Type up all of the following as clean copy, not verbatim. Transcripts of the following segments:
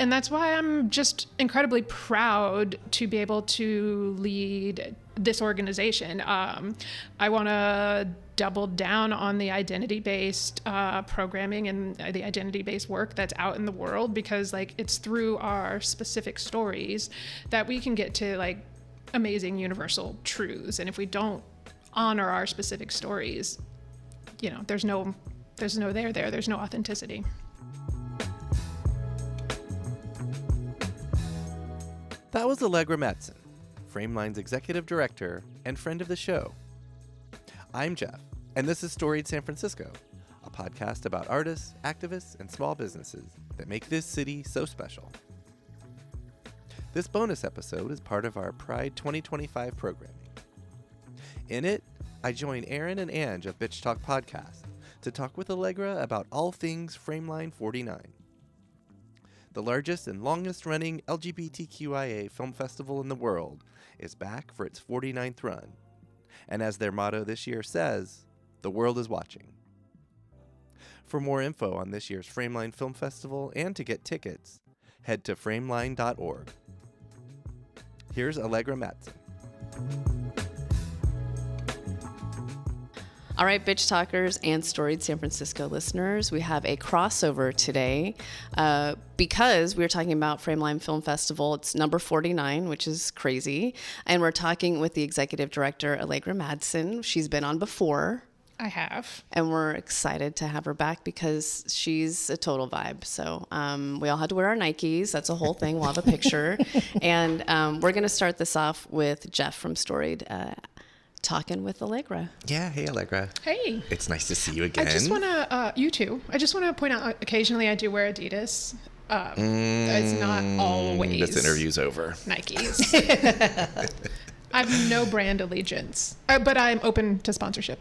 And that's why I'm just incredibly proud to be able to lead this organization. I want to double down on the identity-based programming and the identity-based work that's out in the world, because like it's through our specific stories that we can get to like amazing universal truths. And if we don't honor our specific stories, you know, there's no there's no authenticity. That was Allegra Madsen, Frameline's executive director and friend of the show. I'm Jeff, and this is Storied San Francisco, a podcast about artists, activists, and small businesses that make this city so special. This bonus episode is part of our Pride 2025 programming. In it, I join Erin and Ange of Bitch Talk Podcast to talk with Allegra about all things Frameline49. The largest and longest-running LGBTQIA film festival in the world is back for its 49th run. And as their motto this year says, the world is watching. For more info on this year's Frameline Film Festival and to get tickets, head to frameline.org. Here's Allegra Madsen. All right, Bitch Talkers and Storied San Francisco listeners, we have a crossover today because we're talking about Frameline Film Festival. It's number 49, which is crazy. And we're talking with the executive director, Allegra Madsen. She's been on before. I have. And we're excited to have her back because she's a total vibe. So we all had to wear our Nikes. That's a whole thing. We'll have a picture. And we're going to start this off with Jeff from Storied talking with Allegra. Yeah, hey Allegra. Hey. It's nice to see you again. I just want to, you too. I just want to point out occasionally I do wear Adidas. It's not always. This interview's over. Nikes. I have no brand allegiance, but I'm open to sponsorship.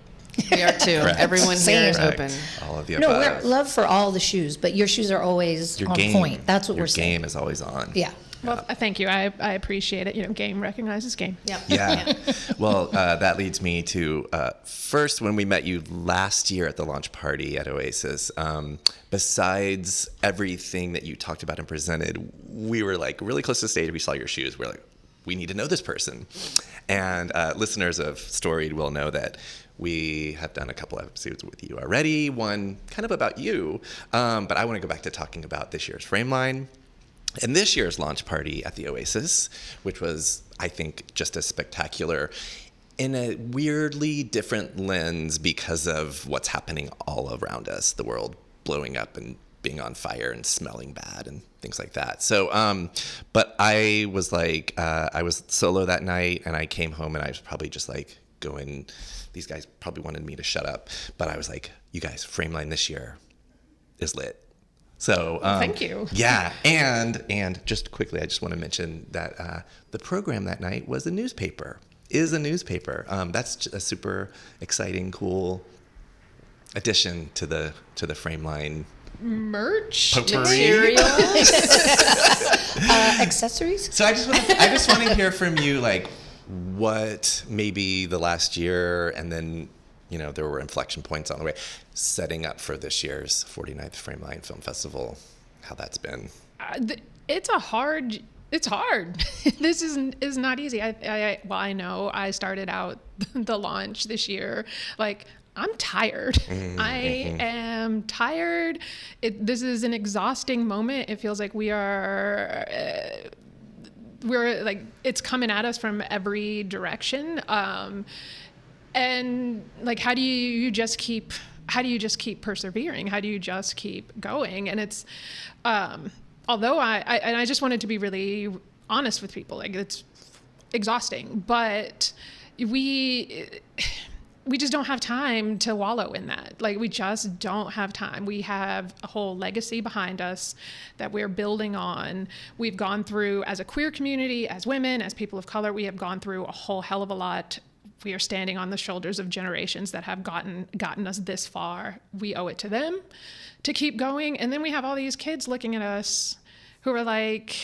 We are too. Correct. Everyone here is Correct. open. All of the No, above. we're love for all the shoes, but your shoes are always on point. That's what we're saying. Your game is always on. Yeah. Well, thank you. I appreciate it. You know, game recognizes game. Yep. Yeah. Well, that leads me to first, when we met you last year at the launch party at Oasis, besides everything that you talked about and presented, we were like really close to the stage. We saw your shoes. We're like, we need to know this person. And listeners of Storied will know that we have done a couple episodes with you already, one kind of about you. But I want to go back to talking about this year's Frameline. And this year's launch party at the Oasis, which was, I think, just as spectacular in a weirdly different lens because of what's happening all around us, the world blowing up and being on fire and smelling bad and things like that. So, but I was like, I was solo that night and I came home and I was probably just like going, these guys probably wanted me to shut up, but I was like, you guys, Frameline this year is lit. So thank you. Yeah, and just quickly, I just want to mention that the program that night was a newspaper. That's a super exciting, cool addition to the Frameline Merch potpourri. Accessories. So I just want to hear from you, like what maybe the last year, and then there were inflection points on the way, setting up for this year's 49th Frameline Film Festival, how that's been. It's hard. This is not easy. I know I started out the launch this year, like, I'm tired. Mm-hmm. I am tired. This is an exhausting moment. It feels like we're like, it's coming at us from every direction. And like, how do you just keep persevering? How do you just keep going? And it's, although I just wanted to be really honest with people, like, it's exhausting, but we just don't have time to wallow in that. Like, we just don't have time. We have a whole legacy behind us that we're building on. We've gone through, as a queer community, as women, as people of color, we have gone through a whole hell of a lot. We are standing on the shoulders of generations that have gotten us this far. We owe it to them to keep going. And then we have all these kids looking at us who are like,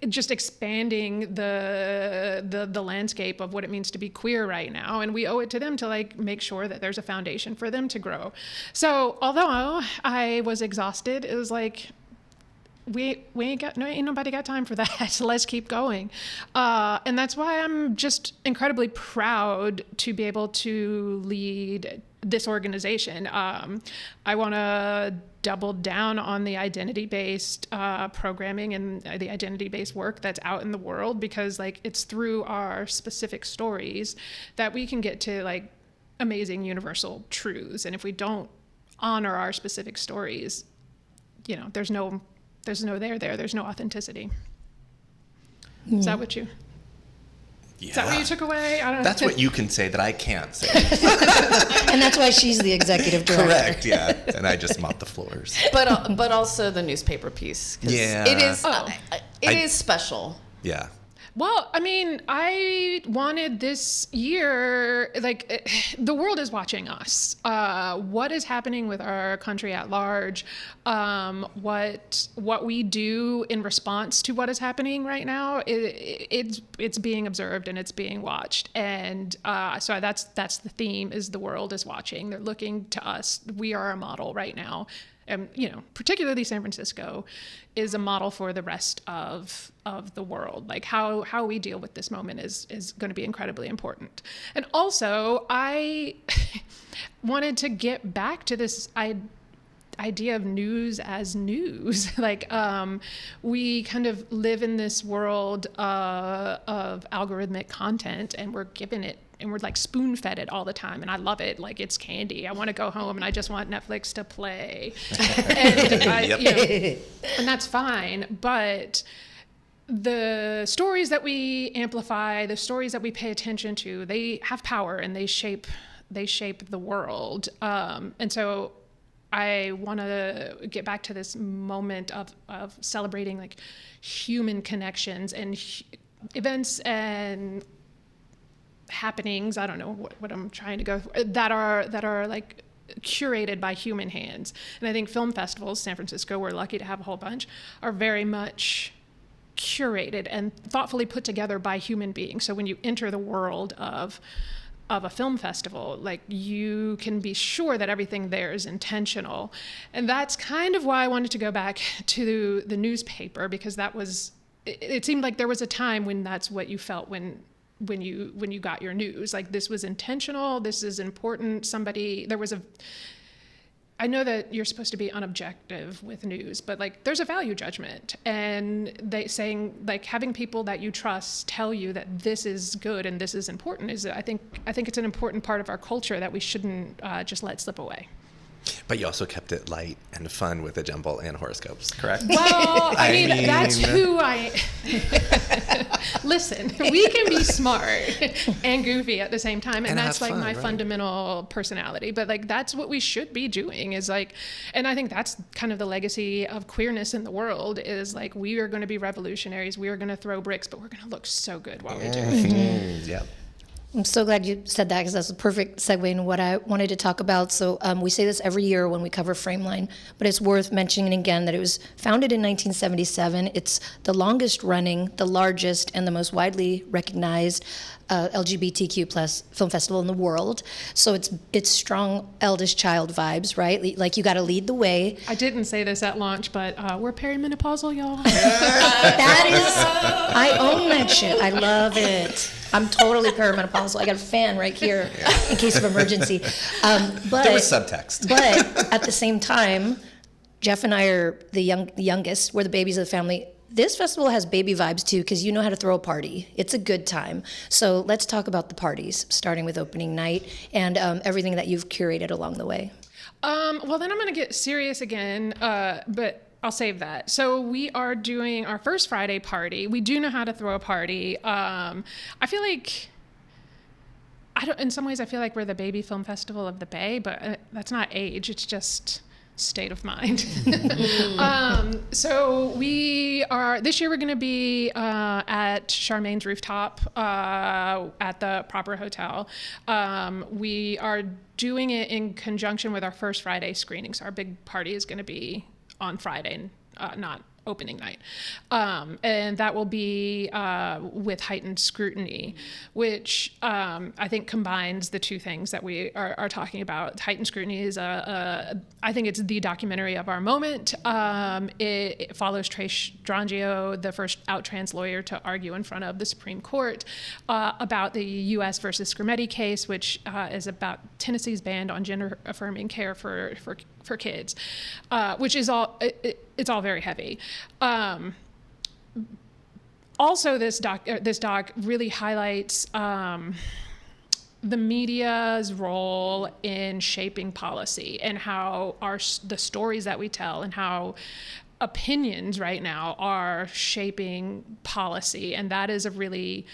just expanding the landscape of what it means to be queer right now. And we owe it to them to like make sure that there's a foundation for them to grow. So although I was exhausted, it was like, we ain't nobody got time for that. So let's keep going. And that's why I'm just incredibly proud to be able to lead this organization. I want to double down on the identity-based programming and the identity-based work that's out in the world, because like it's through our specific stories that we can get to like amazing universal truths. And if we don't honor our specific stories, there's no there's no authenticity. Is that what you? Yeah. Is that what you took away? I don't know. That's what you can say that I can't say. And that's why she's the executive director. Correct, yeah. And I just mop the floors. But also the newspaper piece. 'Cause Yeah. It is it is special. Yeah. Well, I mean, I wanted this year, like, the world is watching us. What is happening with our country at large? What we do in response to what is happening right now? It's being observed and it's being watched. And so that's the theme: is the world is watching. They're looking to us. We are a model right now. And, particularly San Francisco is a model for the rest of the world. Like how we deal with this moment is going to be incredibly important. And also, I wanted to get back to this idea of news as news. Like we kind of live in this world of algorithmic content, and we're given it. And we're like spoon fed it all the time. And I love it. Like it's candy. I want to go home and I just want Netflix to play. And that's fine. But the stories that we amplify, the stories that we pay attention to, they have power and they shape the world. And so I want to get back to this moment of celebrating like human connections and events and happenings, I don't know what I'm trying to go for, that are like curated by human hands. And I think film festivals, San Francisco, we're lucky to have a whole bunch, are very much curated and thoughtfully put together by human beings. So when you enter the world of a film festival, like you can be sure that everything there is intentional. And that's kind of why I wanted to go back to the newspaper, because it seemed like there was a time when that's what you felt when you got your news. Like this was intentional, this is important. I know that you're supposed to be unobjective with news, but like there's a value judgment, and having people that you trust tell you that this is good and this is important I think it's an important part of our culture that we shouldn't just let slip away. But you also kept it light and fun with the jumble and horoscopes, correct? Well, I mean, that's who I... Listen, we can be smart and goofy at the same time, and that's like my fundamental personality. But like that's what we should be doing is like, and I think that's kind of the legacy of queerness in the world is like we are going to be revolutionaries, we are going to throw bricks, but we're going to look so good while we do it. Yeah. I'm so glad you said that because that's a perfect segue into what I wanted to talk about. So we say this every year when we cover Frameline, but it's worth mentioning again that it was founded in 1977. It's the longest running, the largest, and the most widely recognized LGBTQ plus film festival in the world. So it's strong eldest child vibes, right? Like you got to lead the way. I didn't say this at launch, but we're perimenopausal, y'all. That is, I own that shit. I love it. I'm totally perimenopausal. I got a fan right here in case of emergency. But there was subtext. But at the same time, Jeff and I are the youngest. We're the babies of the family. This festival has baby vibes too, because you know how to throw a party. It's a good time. So let's talk about the parties, starting with opening night and everything that you've curated along the way. Well, then I'm going to get serious again, but I'll save that. So we are doing our first Friday party. We do know how to throw a party. I feel like, in some ways I feel like we're the baby film festival of the Bay, but that's not age. It's just state of mind. So this year we're going to be at Charmaine's rooftop at the Proper Hotel. We are doing it in conjunction with our first Friday screening. So our big party is going to be on Friday, not opening night. And that will be with heightened scrutiny, which I think combines the two things that we are talking about. Heightened scrutiny is I think it's the documentary of our moment. It follows Trace Strangio, the first out trans lawyer to argue in front of the Supreme Court about the U.S. versus Scarametti case, which is about Tennessee's ban on gender-affirming care for kids, which is it's all very heavy. Also, this doc really highlights the media's role in shaping policy and how the stories that we tell and how opinions right now are shaping policy, and that is a really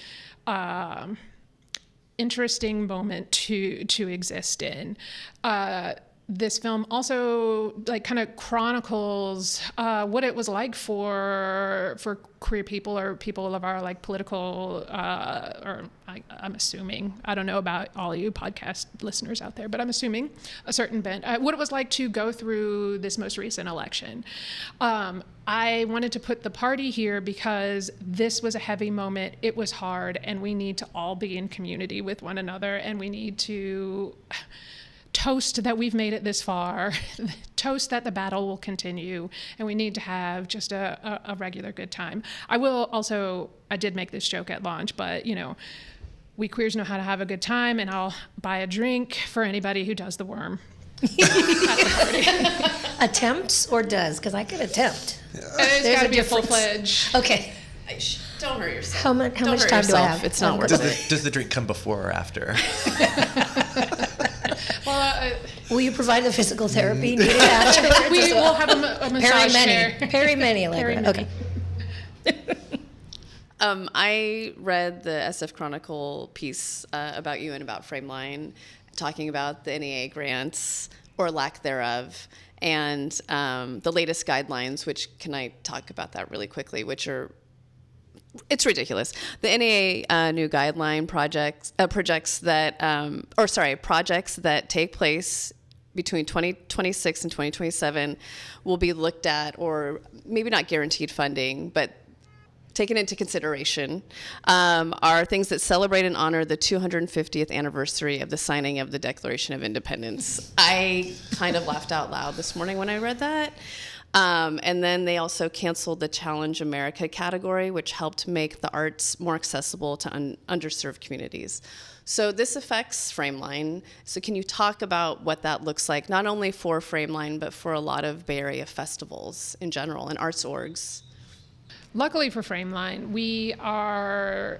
interesting moment to exist in. This film also kind of chronicles what it was like for queer people or people of our political I'm assuming, I don't know about all you podcast listeners out there, but I'm assuming a certain bent, what it was like to go through this most recent election. I wanted to put the party here because this was a heavy moment. It was hard, and we need to all be in community with one another, and we need to toast that we've made it this far, toast that the battle will continue, and we need to have just a regular good time. I did make this joke at launch, but we queers know how to have a good time, and I'll buy a drink for anybody who does the worm. Attempts or does? Because I could attempt. It's got to be a full-fledged. Okay. Don't hurt yourself. How much time do I have? It's not worth it. Does the drink come before or after? Will you provide the physical therapy needed afterwards? We will have a massage chair. Perry Many, Allegra. Okay. I read the SF Chronicle piece about you and about Frameline, talking about the NEA grants or lack thereof, and the latest guidelines, which can I talk about that really quickly, which are it's ridiculous. The NEA new guideline projects that take place between 2026 and 2027 will be looked at, or maybe not guaranteed funding, but taken into consideration, are things that celebrate and honor the 250th anniversary of the signing of the Declaration of Independence. I kind of laughed out loud this morning when I read that. And then they also canceled the Challenge America category, which helped make the arts more accessible to underserved communities. So this affects Frameline. So can you talk about what that looks like, not only for Frameline, but for a lot of Bay Area festivals in general and arts orgs? Luckily for Frameline, we are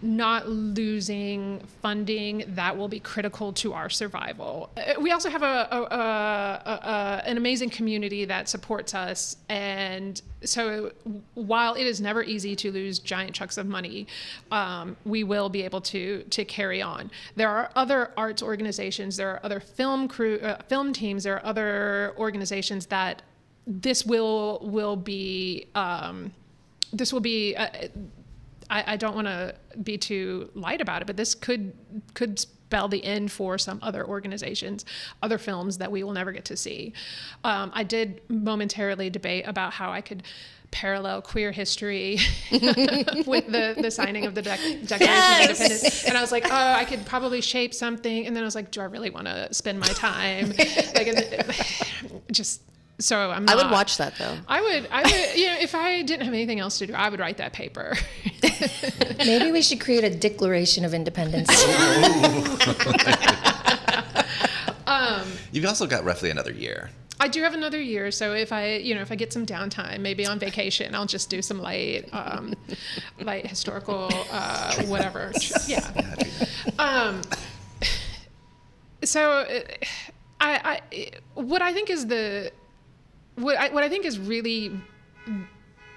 not losing funding that will be critical to our survival. We also have an amazing community that supports us, and so while it is never easy to lose giant chunks of money, we will be able to carry on. There are other arts organizations, there are other film teams, there are other organizations that this will be. I don't want to be too light about it, but this could spell the end for some other organizations, other films that we will never get to see. I did momentarily debate about how I could parallel queer history with the signing of the Declaration of Independence. And I was like, I could probably shape something. And then I was like, do I really want to spend my time? So I'm not. I would watch that though. I would, if I didn't have anything else to do, I would write that paper. Maybe we should create a Declaration of Independence. You've also got roughly another year. I do have another year, so if I get some downtime, maybe on vacation, I'll just do some light historical, whatever. Yeah. So, what I think is really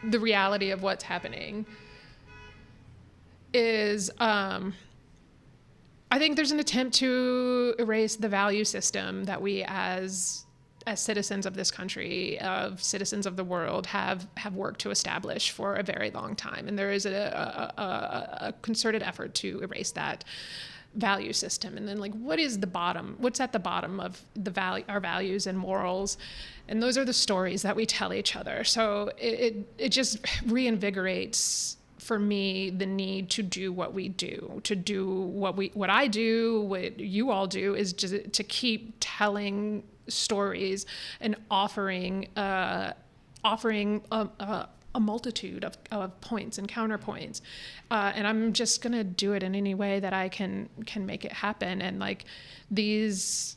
the reality of what's happening is I think there's an attempt to erase the value system that we as citizens of this country, of citizens of the world, have worked to establish for a very long time. And there is a concerted effort to erase that value system, and then like what's at the bottom of our values and morals, and those are the stories that we tell each other. So it just reinvigorates for me the need to do what we do, what I do, what you all do, is just to keep telling stories and offering a multitude of points and counterpoints, and I'm just gonna do it in any way that I can make it happen. And like these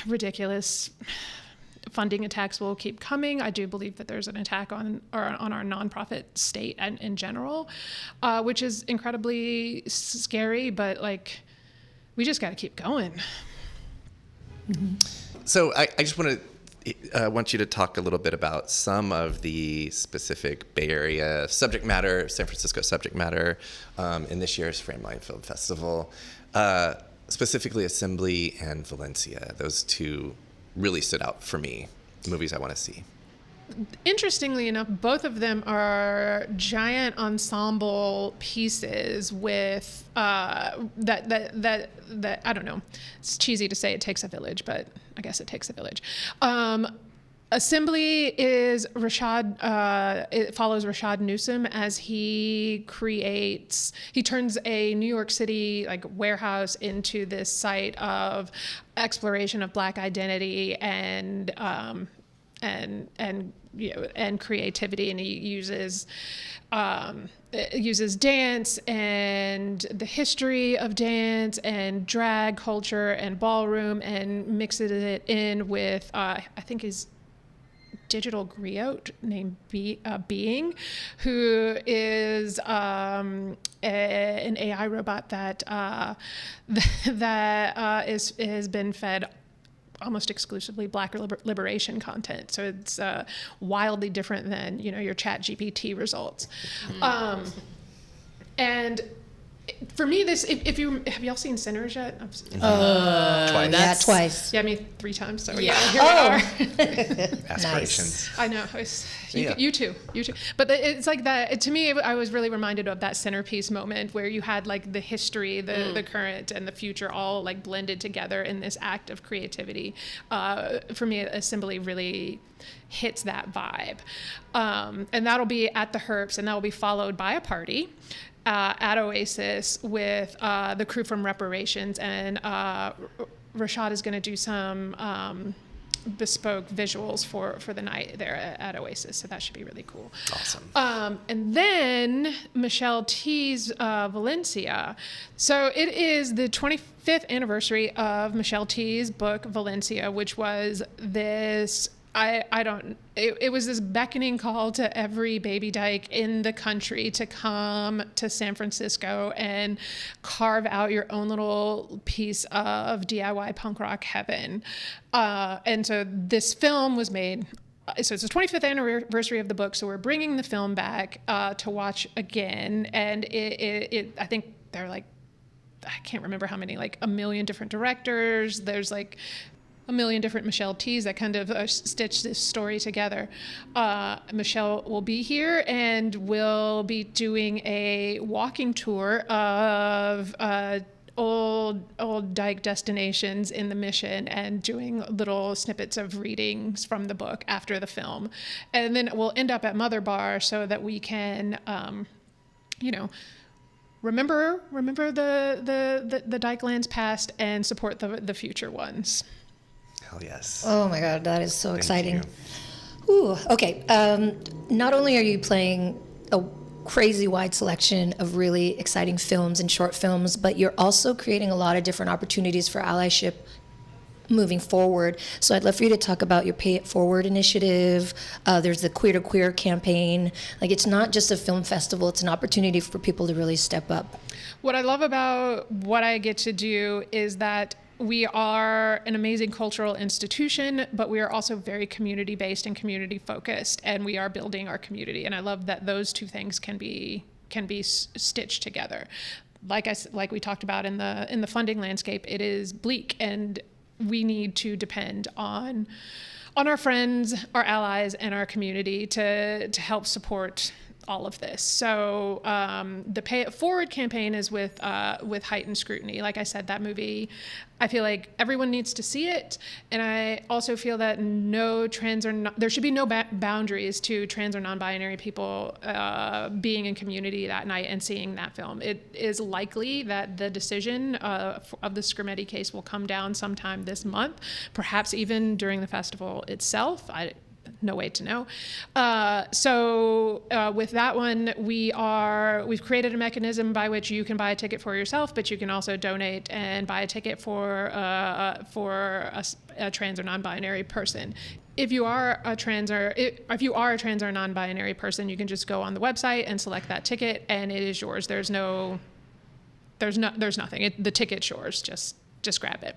ridiculous funding attacks will keep coming. I do believe that there's an attack on our nonprofit state and in general, which is incredibly scary. But like, we just got to keep going. Mm-hmm. So I just want you to talk a little bit about some of the specific Bay Area subject matter, San Francisco subject matter, in this year's Frameline Film Festival, specifically Assembly and Valencia. Those two really stood out for me, movies I want to see. Interestingly enough, both of them are giant ensemble pieces with that I don't know. It's cheesy to say it takes a village, but I guess it takes a village. Assembly is it follows Rashad Newsom as he turns a New York City like warehouse into this site of exploration of Black identity and creativity, and he uses dance and the history of dance and drag culture and ballroom and mixes it in with I think his digital griot named Being, who is an AI robot that has been fed almost exclusively Black liberation content. So it's wildly different than your Chat GPT results. And for me, this have y'all seen Sinners yet? Twice. Yeah, twice. Yeah, I mean 3 times. So Yeah. here we are. Aspirations. I know. You too. But it's like that. To me, I was really reminded of that centerpiece moment where you had like the history, the current, and the future all like blended together in this act of creativity. For me, Assembly really hits that vibe. And that'll be at the Herps, and that will be followed by a party at Oasis with the crew from Reparations, and Rashad is going to do some bespoke visuals for the night there at Oasis, so that should be really cool. Awesome. And then Michelle T's Valencia. So it is the 25th anniversary of Michelle T's book Valencia, which was this. It was this beckoning call to every baby dyke in the country to come to San Francisco and carve out your own little piece of DIY punk rock heaven. And so this film was made. So it's the 25th anniversary of the book. So we're bringing the film back to watch again. And I think they're like, I can't remember how many, like 1 million different directors. There's like 1 million different Michelle T's that kind of stitch this story together. Michelle will be here and we'll be doing a walking tour of old dyke destinations in the Mission and doing little snippets of readings from the book after the film. And then we'll end up at Mother Bar so that we can, remember the dyke lands past and support the future ones. Hell yes. Oh my God, that is so Thank exciting. you. Ooh, okay. Not only are you playing a crazy wide selection of really exciting films and short films, but you're also creating a lot of different opportunities for allyship moving forward. So I'd love for you to talk about your Pay It Forward initiative. There's the Queer to Queer campaign. Like, it's not just a film festival, it's an opportunity for people to really step up. What I love about what I get to do is that we are an amazing cultural institution, but we are also very community-based and community-focused, and we are building our community. And I love that those two things can be stitched together. Like we talked about in the funding landscape, it is bleak, and we need to depend on our friends, our allies, and our community to help support all of this. So the Pay It Forward campaign is with heightened scrutiny. Like I said, that movie, I feel like everyone needs to see it, and I also feel that there should be no boundaries to trans or non-binary people being in community that night and seeing that film. It is likely that the decision of the Scrimeti case will come down sometime this month, perhaps even during the festival itself. No way to know. So with that one, we've created a mechanism by which you can buy a ticket for yourself, but you can also donate and buy a ticket for a trans or non-binary person. If you are a trans or non-binary person, you can just go on the website and select that ticket, and it is yours. There's nothing. The ticket's yours. Just grab it.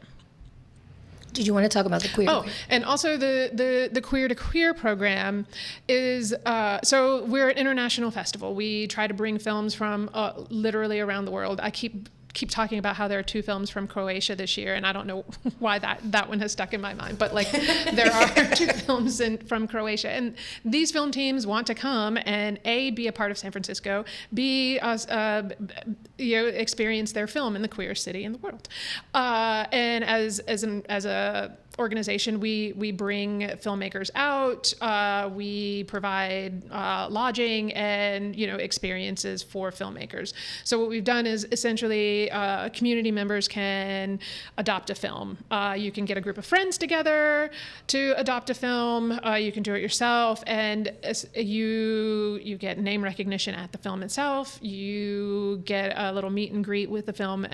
Did you want to talk about the queer? Oh, and also the Queer to Queer program is, so we're an international festival. We try to bring films from literally around the world. I keep talking about how there are 2 films from Croatia this year, and I don't know why that one has stuck in my mind, but like there are 2 films from Croatia, and these film teams want to come and be a part of San Francisco, experience their film in the queer city in the world, and as a organization, we bring filmmakers out. We provide lodging and experiences for filmmakers. So what we've done is essentially community members can adopt a film. You can get a group of friends together to adopt a film. You can do it yourself, and you get name recognition at the film itself. You get a little meet and greet with the film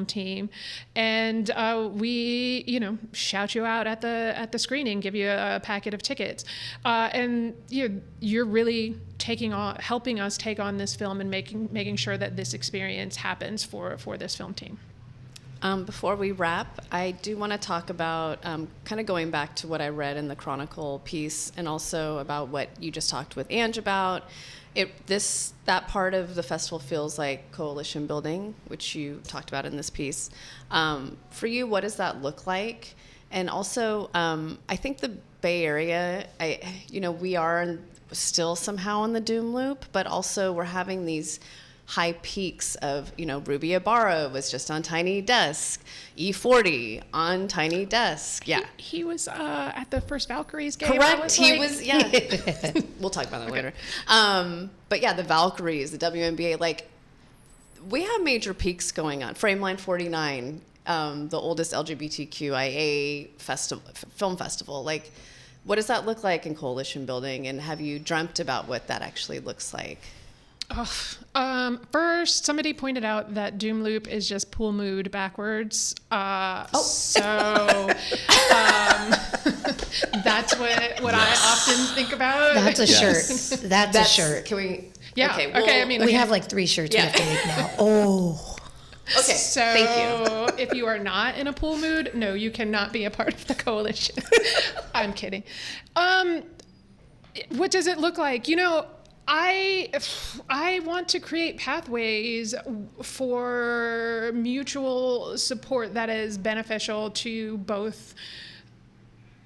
team, and we shout you out at the screening, give you a packet of tickets, and you're really helping us take on this film and making sure that this experience happens for this film team. Before we wrap, I do want to talk about kind of going back to what I read in the Chronicle piece, and also about what you just talked with Ange about. That part of the festival feels like coalition building, which you talked about in this piece. For you, what does that look like? And also, I think the Bay Area, we are still somehow in the doom loop, but also we're having these high peaks of, Ruby Ibarra was just on Tiny Desk, E40 on Tiny Desk. Yeah. He was at the first Valkyries game. Correct. He was, yeah. We'll talk about that later. But yeah, the Valkyries, the WNBA, we have major peaks going on. Frameline49, the oldest LGBTQIA film festival. What does that look like in coalition building? And have you dreamt about what that actually looks like? First, somebody pointed out that Doom Loop is just pool mood backwards. So that's what I often think about. That's a shirt. That's a shirt. Can we? Yeah. Okay. I mean, we have 3 shirts we have to make now. Oh. Okay. So thank you. If you are not in a pool mood, no, you cannot be a part of the coalition. I'm kidding. What does it look like? I want to create pathways for mutual support that is beneficial to both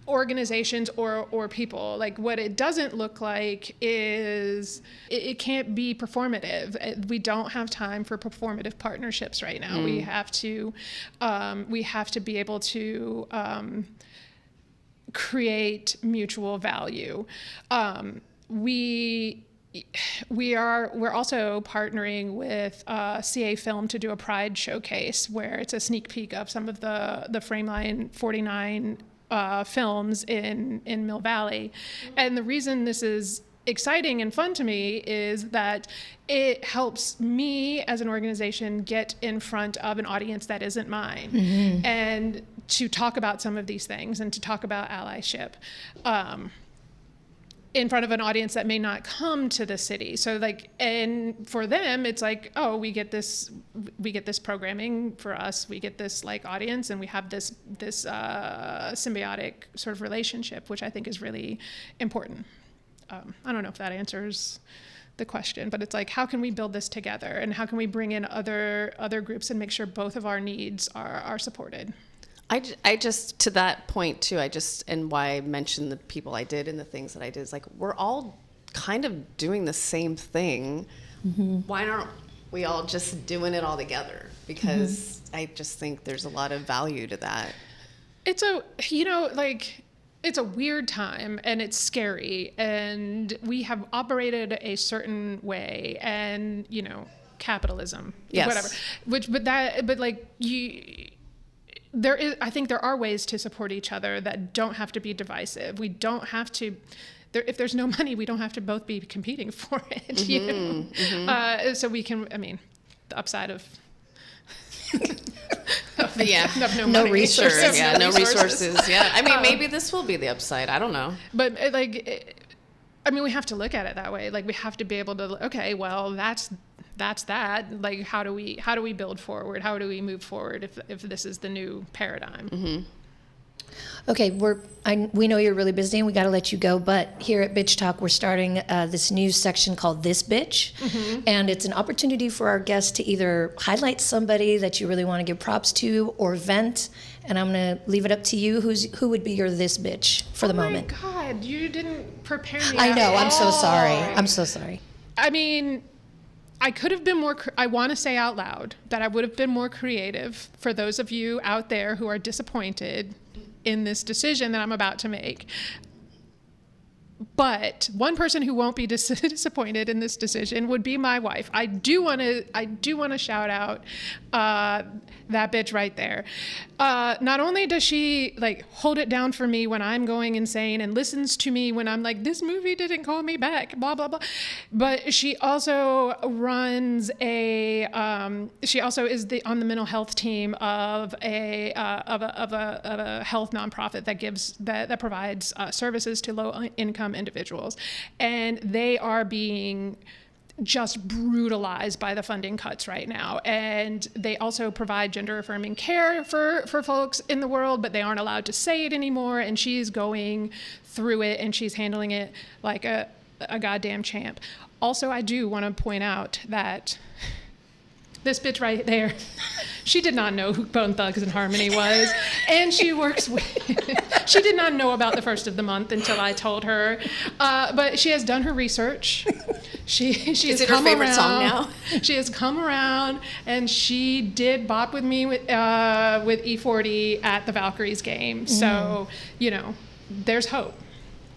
organizations or people. What it doesn't look like is it can't be performative. We don't have time for performative partnerships right now. We have to be able to create mutual value. We're also partnering with CA Film to do a Pride showcase where it's a sneak peek of some of the Frameline49 films in Mill Valley. And the reason this is exciting and fun to me is that it helps me as an organization get in front of an audience that isn't mine, and to talk about some of these things and to talk about allyship. In front of an audience that may not come to the city. So and for them, it's we get this programming for us, we get this audience, and we have this symbiotic sort of relationship, which I think is really important. I don't know if that answers the question, but it's how can we build this together, and how can we bring in other groups and make sure both of our needs are supported? I just, to that point too, and why I mentioned the people I did and the things that I did, is we're all kind of doing the same thing. Why aren't we all just doing it all together? Because I just think there's a lot of value to that. It's it's a weird time and it's scary, and we have operated a certain way, and capitalism, Yes. whatever. I think there are ways to support each other that don't have to be divisive. We don't have to. If there's no money, we don't have to both be competing for it. So we can. I mean, the upside of. Of no No money. resources. Sure, yeah, no resources. Yeah, I mean, maybe this will be the upside. I don't know. But we have to look at it that way. Like, we have to be able to. Okay, well, that's that. Like, how do we build forward? How do we move forward if this is the new paradigm? Okay, we know you're really busy and we got to let you go, but here at Bitch Talk, we're starting this new section called This Bitch, and it's an opportunity for our guests to either highlight somebody that you really want to give props to or vent, and I'm going to leave it up to you. Who would be your This Bitch for the moment? Oh my God, you didn't prepare me. I know, at I'm so sorry. all. I'm so sorry. I mean, I could have been more, I want to say out loud that I would have been more creative for those of you out there who are disappointed in this decision that I'm about to make. But one person who won't be disappointed in this decision would be my wife. I do want to shout out that bitch right there. Not only does she hold it down for me when I'm going insane and listens to me when I'm like, this movie didn't call me back, blah blah blah, but she also runs she also is on the mental health team of a health nonprofit that provides services to low income individuals, and they are being just brutalized by the funding cuts right now. And they also provide gender affirming care for folks in the world, but they aren't allowed to say it anymore. And she's going through it and she's handling it like a goddamn champ. Also, I do want to point out that this bitch right there, she did not know who Bone Thugs and Harmony was, and she works with. She did not know about the first of the month until I told her, but she has done her research. She has it her come favorite around. song now? She has come around, and she did bop with me with E40 at the Valkyries game. So there's hope.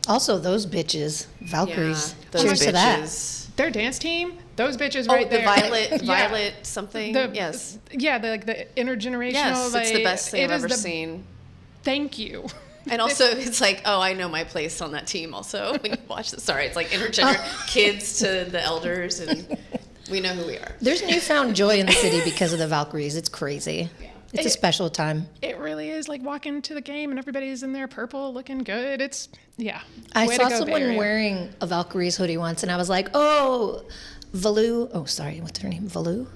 Also, those bitches, Valkyries. Yeah, those Cheers to that. bitches. Their dance team, those bitches right the there. Violet Yeah. something. Yes. Yeah, the intergenerational. Yes, it's the best thing I've ever seen. Thank you. And also, it's like, oh, I know my place on that team also. When you watch this, sorry, it's like kids to the elders, and we know who we are. There's newfound joy in the city because of the Valkyries. It's crazy. Yeah. It's a special time. It really is, like walking to the game and everybody's in their purple looking good. It's, yeah. I Way saw to go, someone Bay Area. wearing a Valkyries hoodie once, and I was like, oh, Valu. Oh, sorry, what's her name? Valu?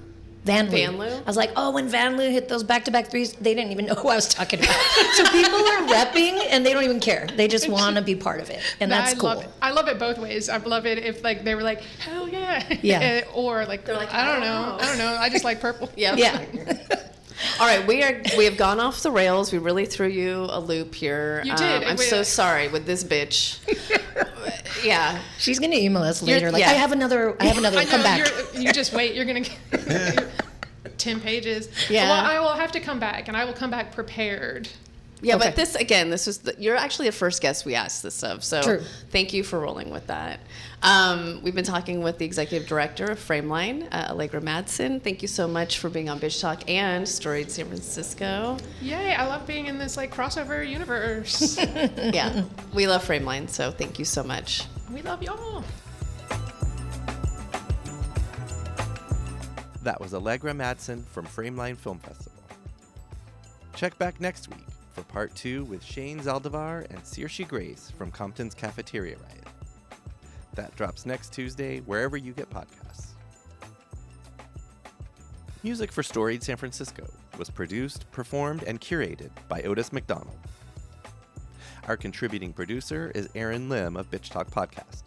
Van Loo. I was like, oh, when Van Loo hit those back-to-back threes, they didn't even know who I was talking about. So people are repping, and they don't even care. They just want to be part of it, and that's cool. Love it. I love it both ways. I love it if they were like, hell yeah. Yeah. Or like, they're like, I don't know. I just like purple. Yep. Yeah. All right, we have gone off the rails. We really threw you a loop here. You did. I'm so sorry with this bitch. Yeah. She's gonna email us later. yeah. I have another. I know, Come back. You just wait. You're going to get 10 pages. Yeah. Well, I will have to come back, and I will come back prepared. Yeah, Okay. but this was you're actually the first guest we asked this of. So True. Thank you for rolling with that. We've been talking with the executive director of Frameline, Allegra Madsen. Thank you so much for being on Bitch Talk and Storied San Francisco. Yay, I love being in this crossover universe. Yeah, we love Frameline, so thank you so much. We love y'all. That was Allegra Madsen from Frameline Film Festival. Check back next week for part 2 with Shane Zaldivar and Saoirse Grace from Compton's Cafeteria Riot. That drops next Tuesday wherever you get podcasts. Music for Storied San Francisco was produced, performed, and curated by Otis McDonald. Our contributing producer is Erin Lim of Bitch Talk Podcast.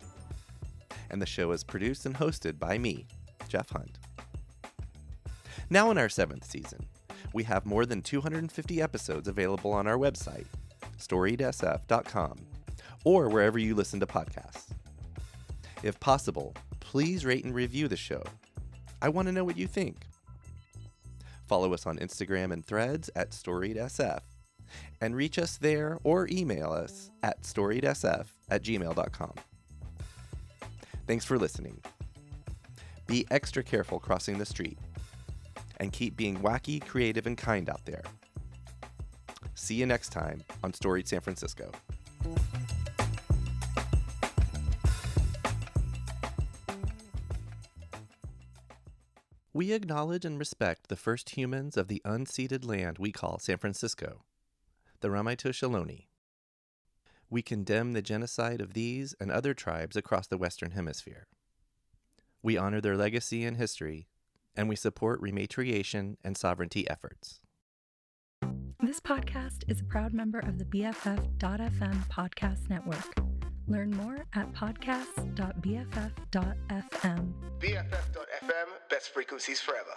And the show is produced and hosted by me, Jeff Hunt. Now in our 7th season, we have more than 250 episodes available on our website, storiedsf.com, or wherever you listen to podcasts. If possible, please rate and review the show. I want to know what you think. Follow us on Instagram and Threads at StoriedSF, and reach us there or email us at storiedsf@gmail.com. Thanks for listening. Be extra careful crossing the street, and keep being wacky, creative, and kind out there. See you next time on Storied San Francisco. We acknowledge and respect the first humans of the unceded land we call San Francisco, the Ramaytush Ohlone. We condemn the genocide of these and other tribes across the Western Hemisphere. We honor their legacy and history, and we support rematriation and sovereignty efforts. This podcast is a proud member of the BFF.FM podcast network. Learn more at podcasts.bff.fm. BFF.FM, best frequencies forever.